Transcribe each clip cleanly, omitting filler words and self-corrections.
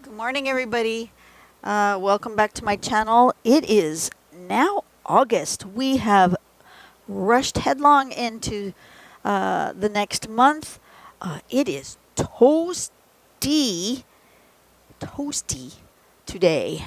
Good morning, everybody. Welcome back to my channel. It is now August. We have rushed headlong into the next month. It is toasty today.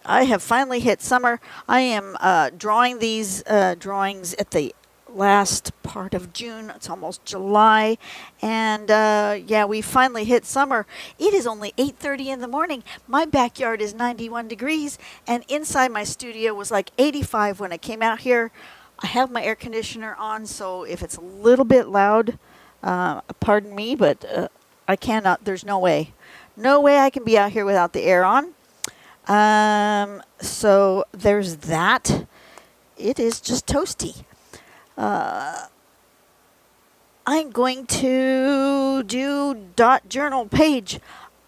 I have finally hit summer. I am drawing these drawings at the last part of June. It's almost July, and yeah, we finally hit summer. It is only 8:30 in the morning. My backyard is 91 degrees, and inside my studio was like 85 when I came out here. I have my air conditioner on, so if it's a little bit loud, pardon me, but I cannot. There's no way I can be out here without the air on. So there's that. It is just toasty. I'm going to do dot journal page.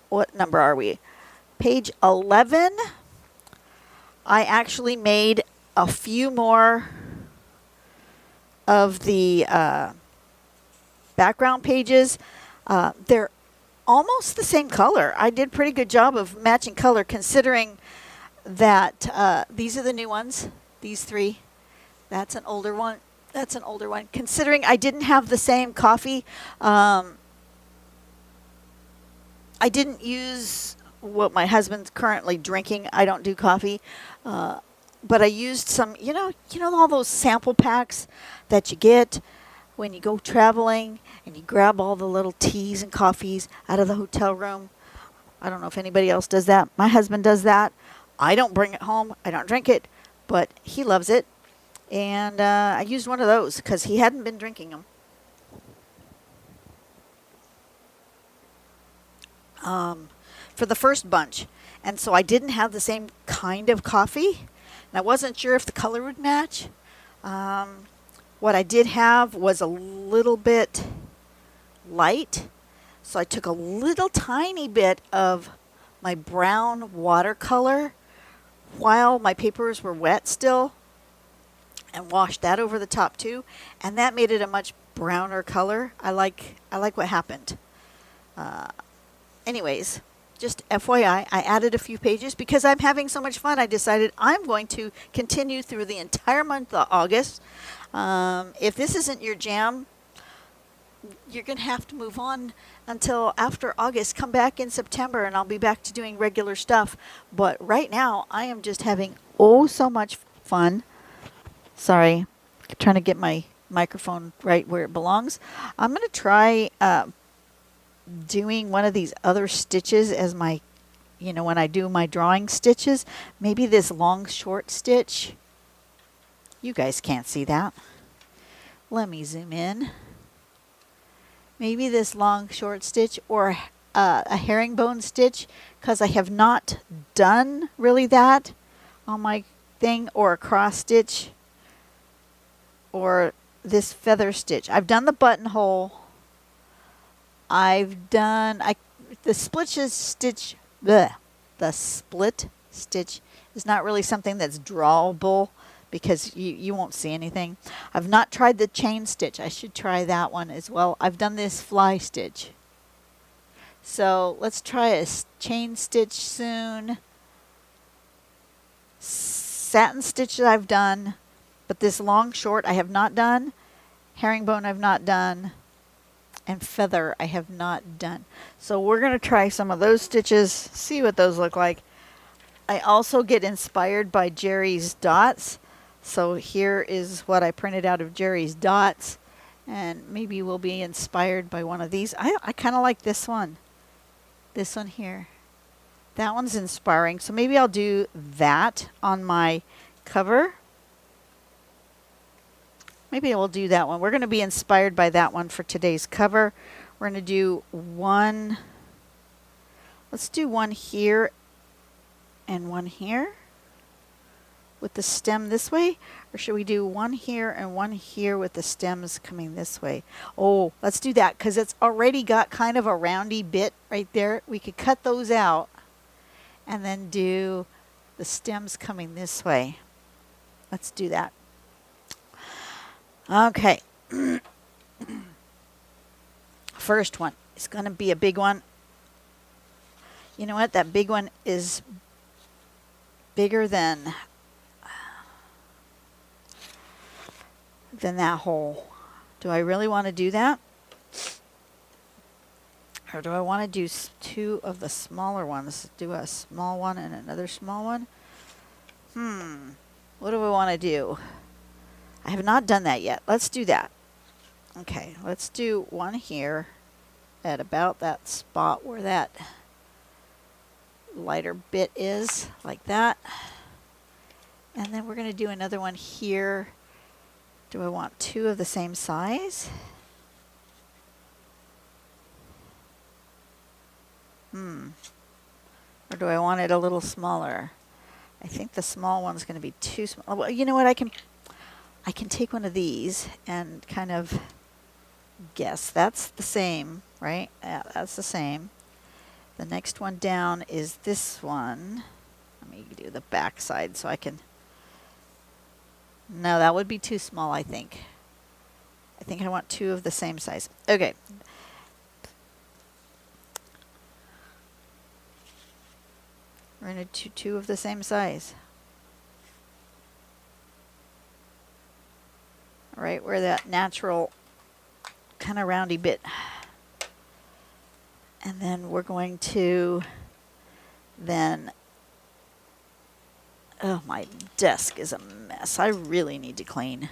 What number are we? Page 11. I actually made a few more of the background pages. They're almost the same color. I did a pretty good job of matching color considering that these are the new ones. These three. That's an older one. That's an older one. Considering I didn't have the same coffee, I didn't use what my husband's currently drinking. I don't do coffee, but I used some. All those sample packs that you get when you go traveling, and you grab all the little teas and coffees out of the hotel room. I don't know if anybody else does that. My husband does that. I don't bring it home. I don't drink it, but he loves it. And I used one of those because he hadn't been drinking them. For the first bunch. And so I didn't have the same kind of coffee. And I wasn't sure if the color would match. What I did have was a little bit light. So I took a little tiny bit of my brown watercolor while my papers were wet still, and washed that over the top too, and that made it a much browner color. I like what happened. Anyways, just FYI, I added a few pages because I'm having so much fun. I decided I'm going to continue through the entire month of August. If this isn't your jam, you're going to have to move on until after August. Come back in September and I'll be back to doing regular stuff. But right now, I am just having so much fun. Sorry, trying to get my microphone right where it belongs. I'm going to try doing one of these other stitches as my, when I do my drawing stitches. Maybe this long short stitch. You guys can't see that. Let me zoom in. Maybe this long short stitch or a herringbone stitch, because I have not done really that on my thing, or a cross stitch, or this feather stitch. I've done the buttonhole. I've done the split stitch. The split stitch is not really something that's drawable because you won't see anything. I've not tried the chain stitch. I should try that one as well. I've done this fly stitch. So let's try a chain stitch soon. Satin stitch I've done. But this long short I have not done. Herringbone I've not done. And feather I have not done. So we're going to try some of those stitches. See what those look like. I also get inspired by Jerri's dots. So here is what I printed out of Jerri's dots. And maybe we'll be inspired by one of these. I kind of like this one. This one here. That one's inspiring. So maybe I'll do that on my cover. Maybe we'll do that one. We're going to be inspired by that one for today's cover. We're going to do one. Let's do one here and one here with the stem this way. Or should we do one here and one here with the stems coming this way? Oh, let's do that because it's already got kind of a roundy bit right there. We could cut those out and then do the stems coming this way. Let's do that. Okay. First one is going to be a big one. You know what? That big one is bigger than that hole. Do I really want to do that? Or do I want to do two of the smaller ones? Do a small one and another small one? What do I want to do? I have not done that yet. Let's do that. Okay, let's do one here at about that spot where that lighter bit is, like that. And then we're going to do another one here. Do I want two of the same size? Or do I want it a little smaller? I think the small one's going to be too small. Well, you know what? I can take one of these and kind of guess. That's the same, right? Yeah, that's the same. The next one down is this one. Let me do the back side so I can... No, that would be too small, I think. I think I want two of the same size. Okay. We're going to do two of the same size. Right where that natural kind of roundy bit. And then we're going to then... Oh, my desk is a mess. I really need to clean.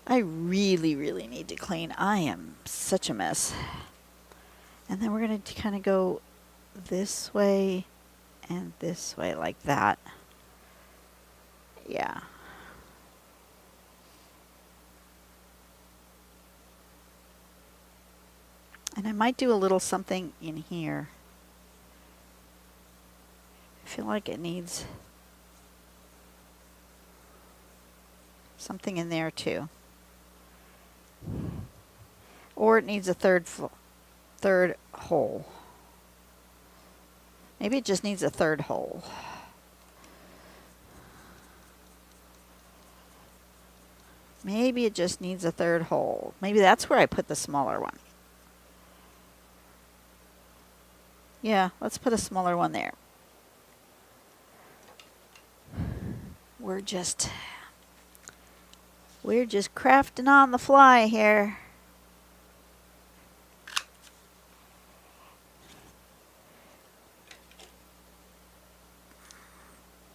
I really, really need to clean. I am such a mess. And then we're going to kind of go this way and this way like that. Yeah. And I might do a little something in here. I feel like it needs something in there too. Or it needs a third hole. Maybe it just needs a third hole. Maybe it just needs a third hole. Maybe that's where I put the smaller one. Yeah, let's put a smaller one there. We're just crafting on the fly here.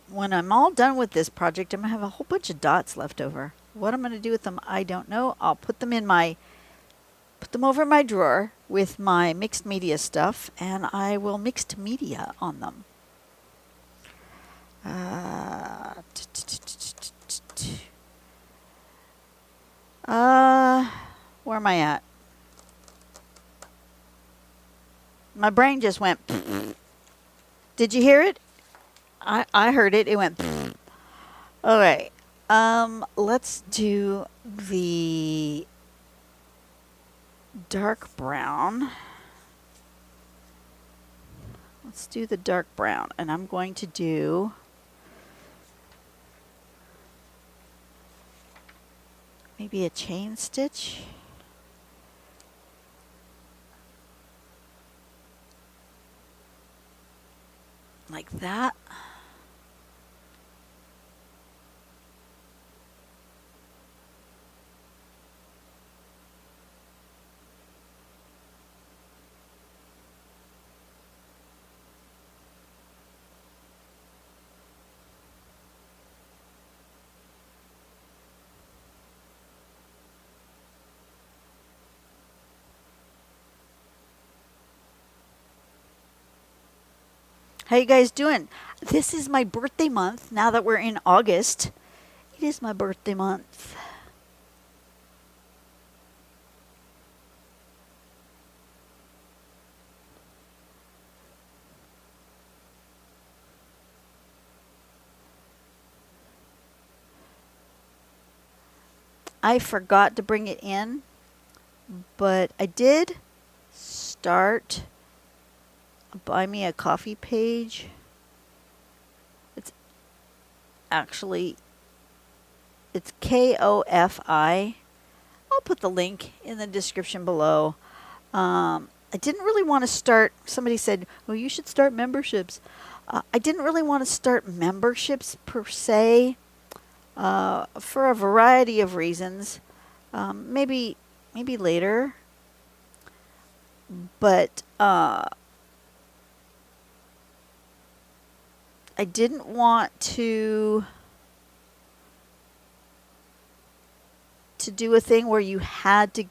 When I'm all done with this project, I'm going to have a whole bunch of dots left over. What I'm going to do with them, I don't know. I'll put them over in my drawer with my mixed media stuff, and I will mixed media on them. Where am I at? My brain just went. Did you hear it? I heard it. It went. Okay. Let's do the dark brown. Let's do the dark brown, and I'm going to do maybe a chain stitch. Like that. How you guys doing? This is my birthday month. Now that we're in August, it is my birthday month. I forgot to bring it in, but I did start Buy Me a Coffee page. It's actually, it's Ko-fi. I'll put the link in the description below. I didn't really want to start. Somebody said, "Well, you should start memberships." I didn't really want to start memberships per se, for a variety of reasons. Maybe later, but I didn't want to do a thing where you had to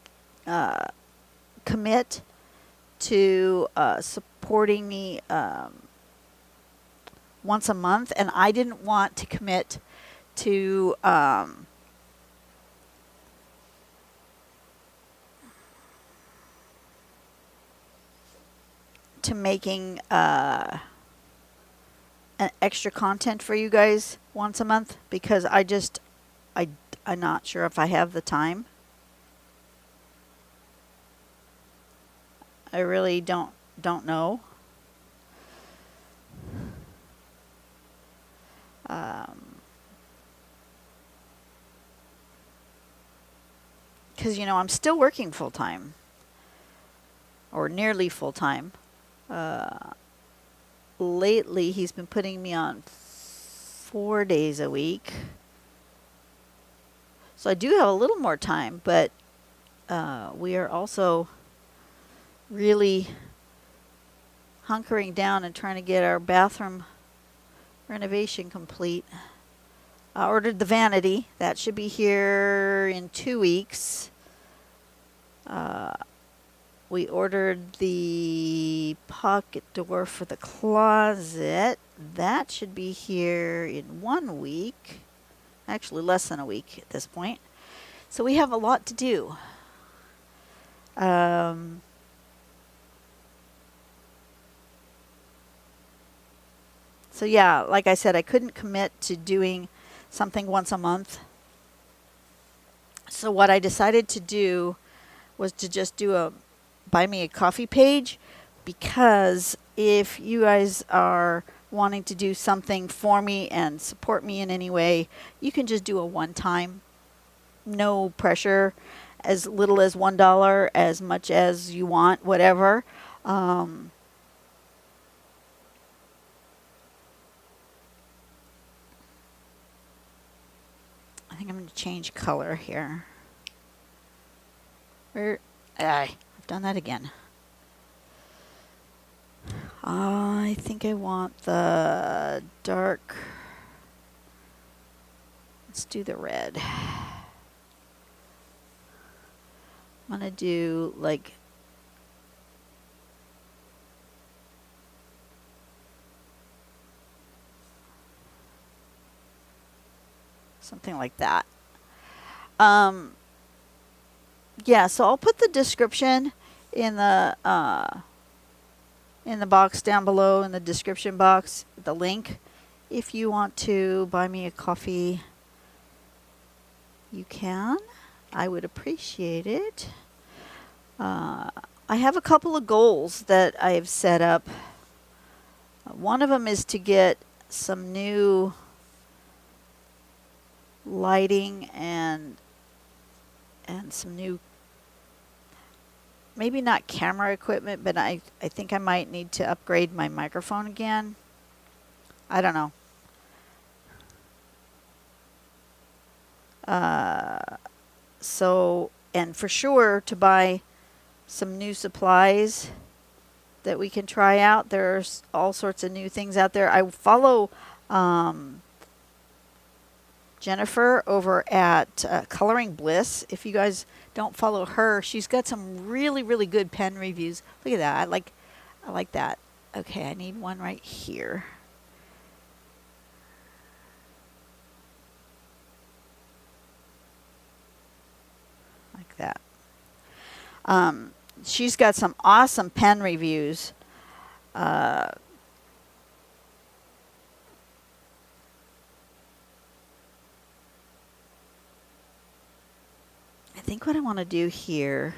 commit to supporting me once a month, and I didn't want to commit to making an extra content for you guys once a month, because I'm not sure if I have the time. I really don't know. Because, I'm still working full time, or nearly full time. Lately, he's been putting me on 4 days a week. So I do have a little more time, but we are also really hunkering down and trying to get our bathroom renovation complete. I ordered the vanity. That should be here in 2 weeks. We ordered the pocket door for the closet. That should be here in 1 week. Actually, less than a week at this point. So we have a lot to do. So yeah, like I said, I couldn't commit to doing something once a month. So what I decided to do was to just do a buy me a coffee page, because if you guys are wanting to do something for me and support me in any way, you can just do a one-time, no pressure, as little as $1, as much as you want, whatever. I think I'm going to change color here. I've done that again. I think I want the dark. Let's do the red. I'm going to do like something like that. Yeah, so I'll put the description in the box down below, in the description box, the link. If you want to buy me a coffee, you can. I would appreciate it. I have a couple of goals that I've set up. One of them is to get some new lighting and some new, maybe not camera equipment, but I think I might need to upgrade my microphone again. I don't know. So, and for sure to buy some new supplies that we can try out. There's all sorts of new things out there. I follow Jennifer over at Coloring Bliss. If you guys don't follow her, she's got some really, really good pen reviews. Look at that. I like that. Okay, I need one right here. Like that. She's got some awesome pen reviews. I think what I want to do here,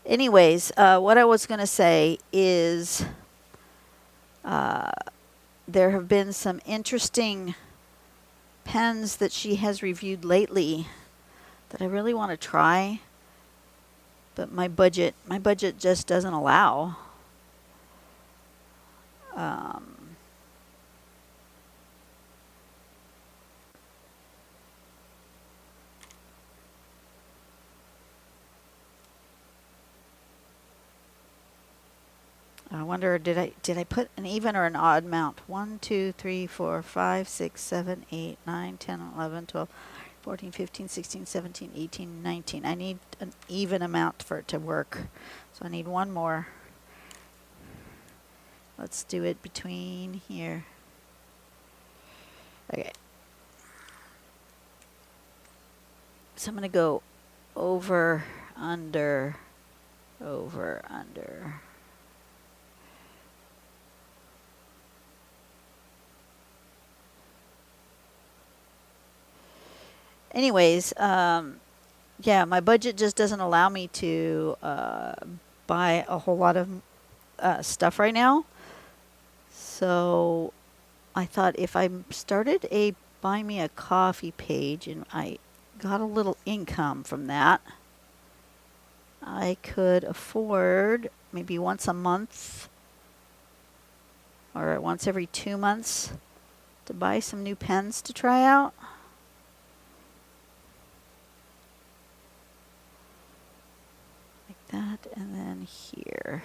anyways, what I was going to say is there have been some interesting pens that she has reviewed lately that I really want to try, but my budget just doesn't allow. I wonder, did I put an even or an odd amount? 1, 2, 3, 4, 5, 6, 7, 8, 9, 10, 11, 12, 14, 15, 16, 17, 18, 19. I need an even amount for it to work. So I need one more. Let's do it between here. Okay. So I'm going to go over, under, over, under. Anyways, yeah, my budget just doesn't allow me to buy a whole lot of stuff right now. So I thought if I started a Buy Me a Coffee page and I got a little income from that, I could afford maybe once a month or once every 2 months to buy some new pens to try out. That, and then here.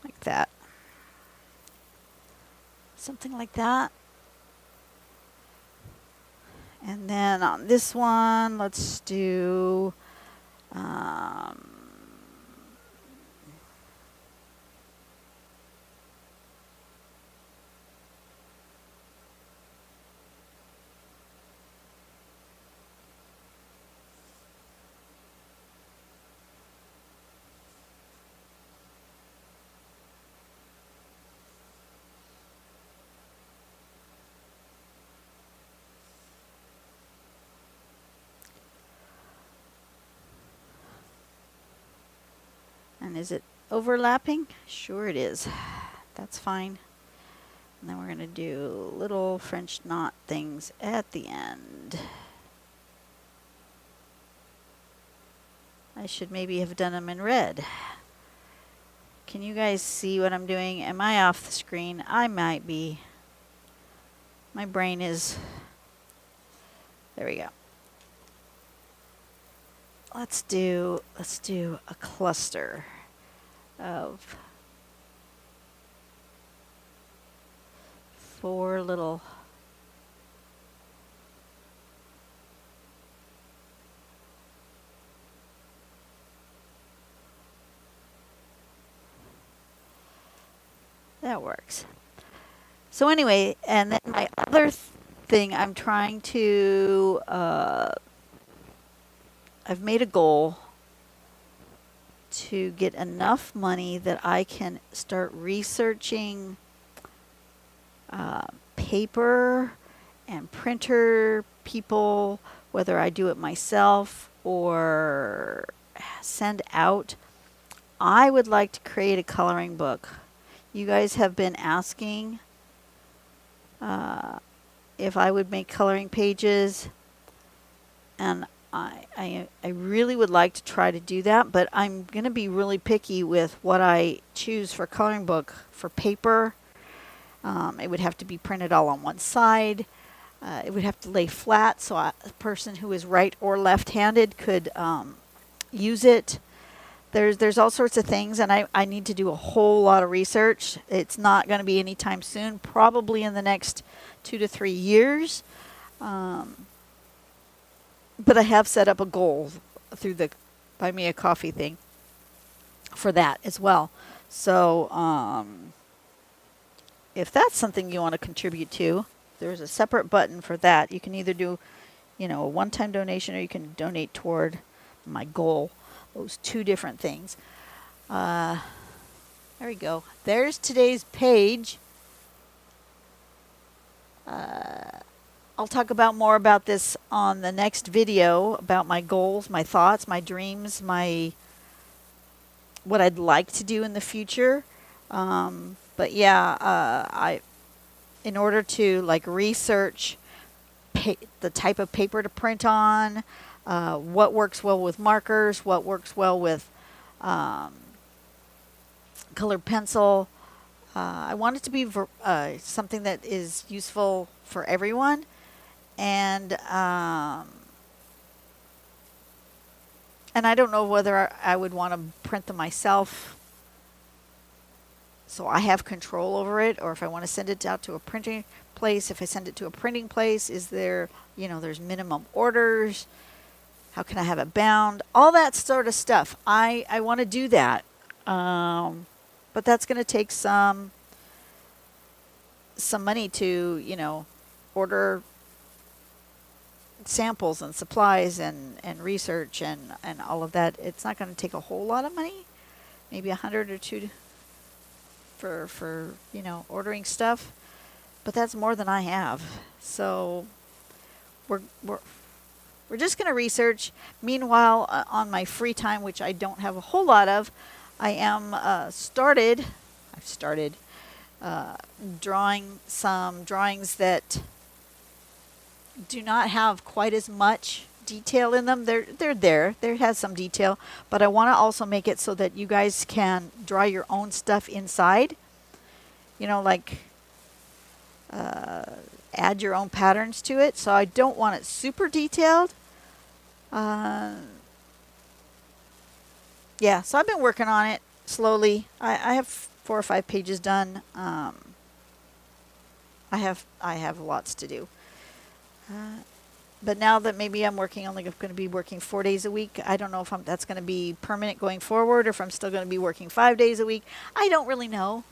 Like that. Something like that. And then on this one, let's do and is it overlapping? Sure it is. That's fine. And then we're going to do little French knot things at the end. I should maybe have done them in red. Can you guys see what I'm doing? Am I off the screen? I might be. My brain is... There we go. Let's do a cluster of 4 little that works. So anyway, and then my other thing I'm trying to I've made a goal to get enough money that I can start researching paper and printer people, whether I do it myself or send out. I would like to create a coloring book. You guys have been asking if I would make coloring pages, and I really would like to try to do that, but I'm going to be really picky with what I choose for coloring book. For paper, it would have to be printed all on one side. It would have to lay flat so a person who is right or left-handed could use it. There's all sorts of things, and I need to do a whole lot of research. It's not going to be anytime soon, probably in the next 2 to 3 years. But I have set up a goal through the Buy Me a Coffee thing for that as well. So if that's something you want to contribute to, there's a separate button for that. You can either do, a one-time donation, or you can donate toward my goal. Those 2 different things. There we go. There's today's page. I'll talk about more about this on the next video, about my goals, my thoughts, my dreams, what I'd like to do in the future. But yeah, in order to like research the type of paper to print on, what works well with markers, what works well with colored pencil. I want it to be something that is useful for everyone. And I don't know whether I would want to print them myself, so I have control over it, or if I want to send it out to a printing place. If I send it to a printing place, is there, there's minimum orders? How can I have it bound? All that sort of stuff. I want to do that. But that's going to take some money to, order samples and supplies and research and all of that. It's not going to take a whole lot of money, maybe $100 or $2 for ordering stuff, but that's more than I have. So we're just going to research. Meanwhile, on my free time, which I don't have a whole lot of, I am I've started drawing some drawings that do not have quite as much detail in them. There has some detail, but I want to also make it so that you guys can draw your own stuff inside. Like add your own patterns to it. So I don't want it super detailed. Yeah, so I've been working on it slowly. I have 4 or 5 pages done. I have lots to do. But now that maybe I'm only going to be working 4 days a week, I don't know if that's going to be permanent going forward, or if I'm still going to be working 5 days a week. I don't really know.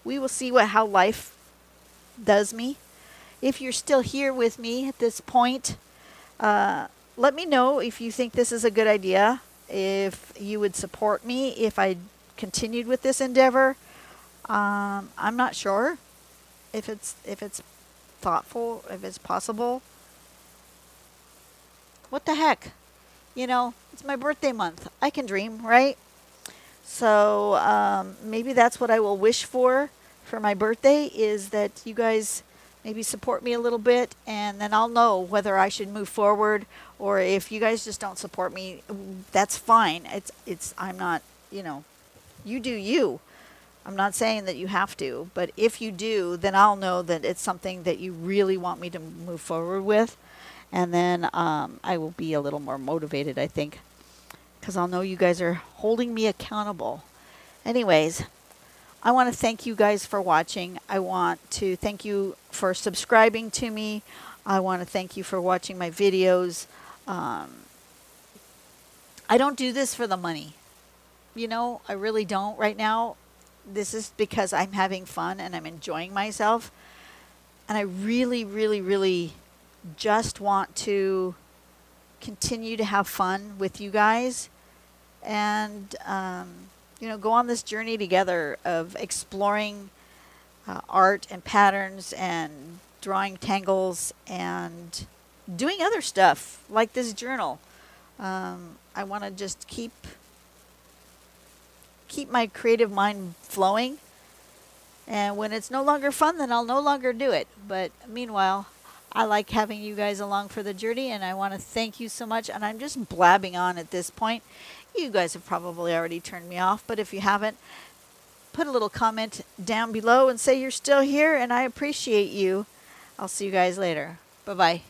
We will see how life does me. If you're still here with me at this point, let me know if you think this is a good idea, if you would support me if I continued with this endeavor. I'm not sure if it's thoughtful, if it's possible. What the heck? It's my birthday month. I can dream, right? So maybe that's what I will wish for my birthday, is that you guys maybe support me a little bit, and then I'll know whether I should move forward, or if you guys just don't support me, that's fine. I'm not, you do you. I'm not saying that you have to, but if you do, then I'll know that it's something that you really want me to move forward with. And then I will be a little more motivated, I think, because I'll know you guys are holding me accountable. Anyways, I want to thank you guys for watching. I want to thank you for subscribing to me. I want to thank you for watching my videos. I don't do this for the money. I really don't right now. This is because I'm having fun and I'm enjoying myself. And I really, really, really just want to continue to have fun with you guys, and go on this journey together of exploring art and patterns and drawing tangles and doing other stuff like this journal. I want to just keep my creative mind flowing, and when it's no longer fun, then I'll no longer do it. But meanwhile, I like having you guys along for the journey, and I want to thank you so much. And I'm just blabbing on at this point. You guys have probably already turned me off, but if you haven't, put a little comment down below and say you're still here, and I appreciate you. I'll see you guys later. Bye-bye.